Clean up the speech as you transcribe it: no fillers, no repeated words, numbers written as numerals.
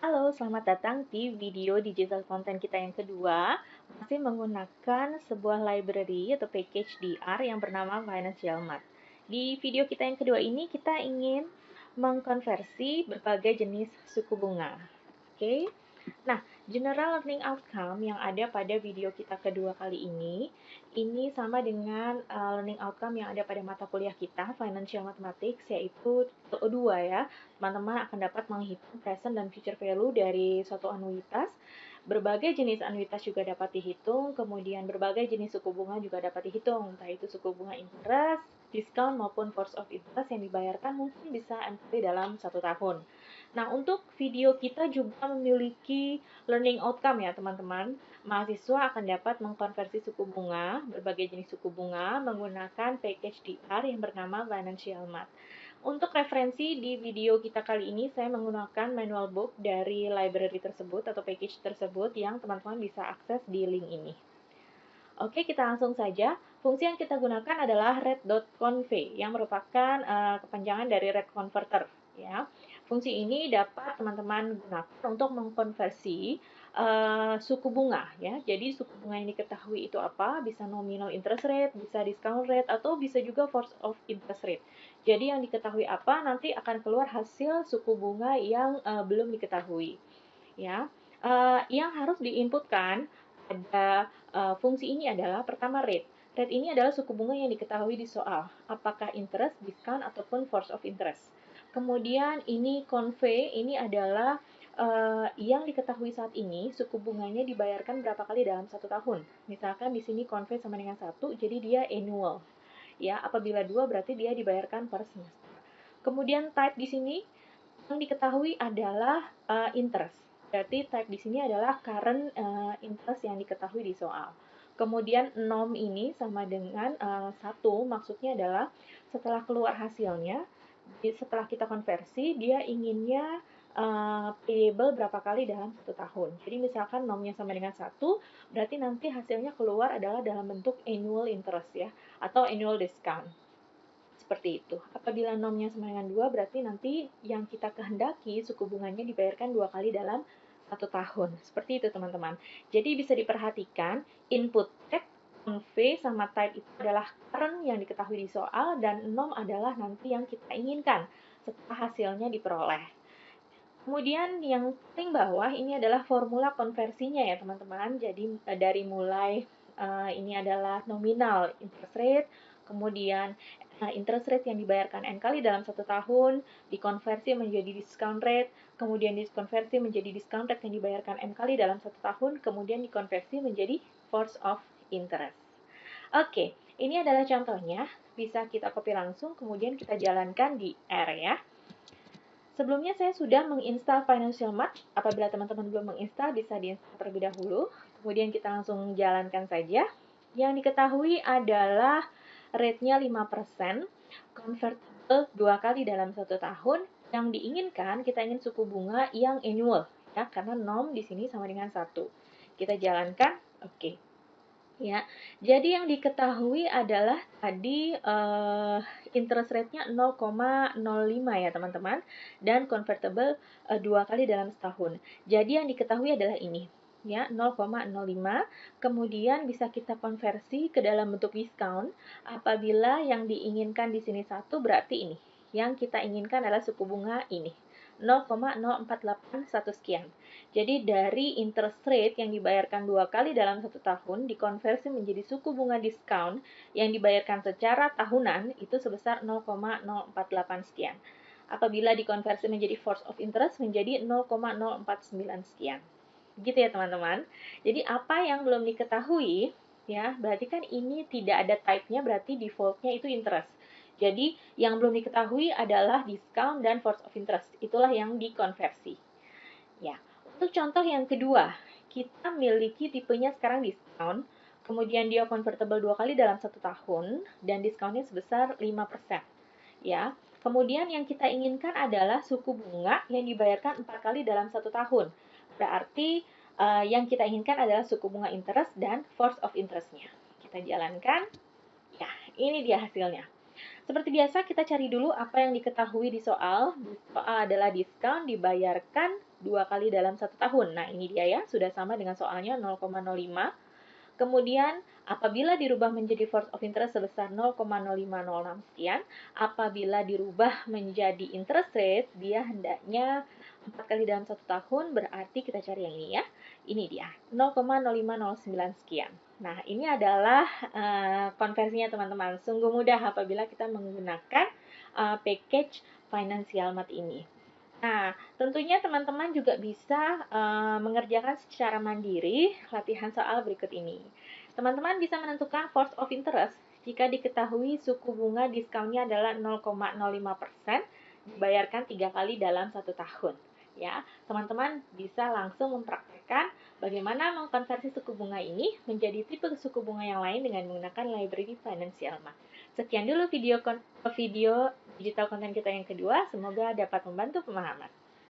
Halo, selamat datang di video digital content kita yang kedua, masih menggunakan sebuah library atau package DR yang bernama Financial Mart. Di video kita yang kedua ini, kita ingin mengkonversi berbagai jenis suku bunga. Oke, nah, general learning outcome yang ada pada video kita kedua kali ini sama dengan learning outcome yang ada pada mata kuliah kita, Financial Mathematics, yaitu TO2 ya. Teman-teman akan dapat menghitung present dan future value dari suatu anuitas. Berbagai jenis anuitas juga dapat dihitung, kemudian berbagai jenis suku bunga juga dapat dihitung, entah itu suku bunga interest, discount maupun force of interest yang dibayarkan mungkin bisa entry dalam 1 tahun. Nah, untuk video kita juga memiliki learning outcome ya, teman-teman. Mahasiswa akan dapat mengkonversi suku bunga, berbagai jenis suku bunga, menggunakan package DR yang bernama Financial Math. Untuk referensi di video kita kali ini, saya menggunakan manual book dari library tersebut atau package tersebut yang teman-teman bisa akses di link ini. Oke, kita langsung saja. Fungsi yang kita gunakan adalah red.conv yang merupakan kepanjangan dari red converter ya. Fungsi ini dapat teman-teman gunakan untuk mengkonversi suku bunga ya. Jadi suku bunga yang diketahui itu apa? Bisa nominal interest rate, bisa discount rate atau bisa juga force of interest rate. Jadi yang diketahui apa nanti akan keluar hasil suku bunga yang belum diketahui ya. Yang harus diinputkan pada fungsi ini adalah pertama rate. Rate ini adalah suku bunga yang diketahui di soal, apakah interest, discount, ataupun force of interest. Kemudian ini convey, ini adalah yang diketahui saat ini, suku bunganya dibayarkan berapa kali dalam 1 tahun. Misalkan di sini convey sama dengan 1, jadi dia annual. Ya, apabila 2 berarti dia dibayarkan per semester. Kemudian type di sini yang diketahui adalah interest. Berarti type di sini adalah current interest yang diketahui di soal. Kemudian nom ini sama dengan 1, maksudnya adalah setelah keluar hasilnya, setelah kita konversi, dia inginnya payable berapa kali dalam 1 tahun. Jadi misalkan nomnya sama dengan 1, berarti nanti hasilnya keluar adalah dalam bentuk annual interest ya, atau annual discount. Seperti itu. Apabila nomnya sama dengan 2, berarti nanti yang kita kehendaki suku bunganya dibayarkan 2 kali dalam 1 tahun. Seperti itu, teman-teman. Jadi bisa diperhatikan, input text, convey, sama type itu adalah current yang diketahui di soal, dan nom adalah nanti yang kita inginkan setelah hasilnya diperoleh. Kemudian yang paling bawah ini adalah formula konversinya ya, teman-teman. Jadi dari mulai ini adalah nominal interest rate, kemudian interest rate yang dibayarkan N kali dalam 1 tahun, dikonversi menjadi discount rate, kemudian dikonversi menjadi discount rate yang dibayarkan N kali dalam 1 tahun, kemudian dikonversi menjadi force of interest. Oke, ini adalah contohnya, bisa kita copy langsung, kemudian kita jalankan di R ya. Sebelumnya saya sudah menginstal Financial Mart. Apabila teman-teman belum menginstal, bisa diinstal terlebih dahulu. Kemudian kita langsung jalankan saja. Yang diketahui adalah rate-nya 5%, convertible 2 kali dalam 1 tahun. Yang diinginkan, kita ingin suku bunga yang annual, ya, karena nom di sini sama dengan 1. Kita jalankan, oke. Ya, jadi yang diketahui adalah tadi interest rate-nya 0,05 ya teman-teman, dan convertible 2 kali dalam setahun. Jadi yang diketahui adalah ini, ya 0,05. Kemudian bisa kita konversi ke dalam bentuk discount. Apabila yang diinginkan di sini 1 berarti ini. Yang kita inginkan adalah suku bunga ini. 0,0481 sekian. Jadi dari interest rate yang dibayarkan 2 kali dalam 1 tahun dikonversi menjadi suku bunga diskon yang dibayarkan secara tahunan itu sebesar 0,048 sekian. Apabila dikonversi menjadi force of interest menjadi 0,049 sekian. Gitu ya teman-teman. Jadi apa yang belum diketahui ya, berarti kan ini tidak ada type-nya, berarti default-nya itu interest. Jadi yang belum diketahui adalah discount dan force of interest. Itulah yang dikonversi. Ya, untuk contoh yang kedua, kita miliki tipenya sekarang discount, kemudian dia convertible 2 kali dalam 1 tahun, dan diskonnya sebesar 5%. Ya, kemudian yang kita inginkan adalah suku bunga yang dibayarkan 4 kali dalam 1 tahun. Berarti yang kita inginkan adalah suku bunga interest dan force of interest-nya. Kita jalankan. Ya, ini dia hasilnya. Seperti biasa, kita cari dulu apa yang diketahui di soal. Soal adalah diskon dibayarkan 2 kali dalam 1 tahun. Nah, ini dia ya, sudah sama dengan soalnya 0,05. Kemudian, apabila dirubah menjadi force of interest sebesar 0,0506 sekian, apabila dirubah menjadi interest rate, dia hendaknya 4 kali dalam 1 tahun, berarti kita cari yang ini ya. Ini dia, 0,0509 sekian. Nah, ini adalah konversinya teman-teman. Sungguh mudah apabila kita menggunakan package Financial Mart ini. Nah, tentunya teman-teman juga bisa mengerjakan secara mandiri latihan soal berikut ini. Teman-teman bisa menentukan force of interest jika diketahui suku bunga diskonnya adalah 0,05%, dibayarkan 3 kali dalam 1 tahun. Ya, teman-teman bisa langsung mempraktekkan bagaimana mengkonversi suku bunga ini menjadi tipe suku bunga yang lain dengan menggunakan library Financial Mart. Sekian dulu video digital konten kita yang kedua, semoga dapat membantu pemahaman.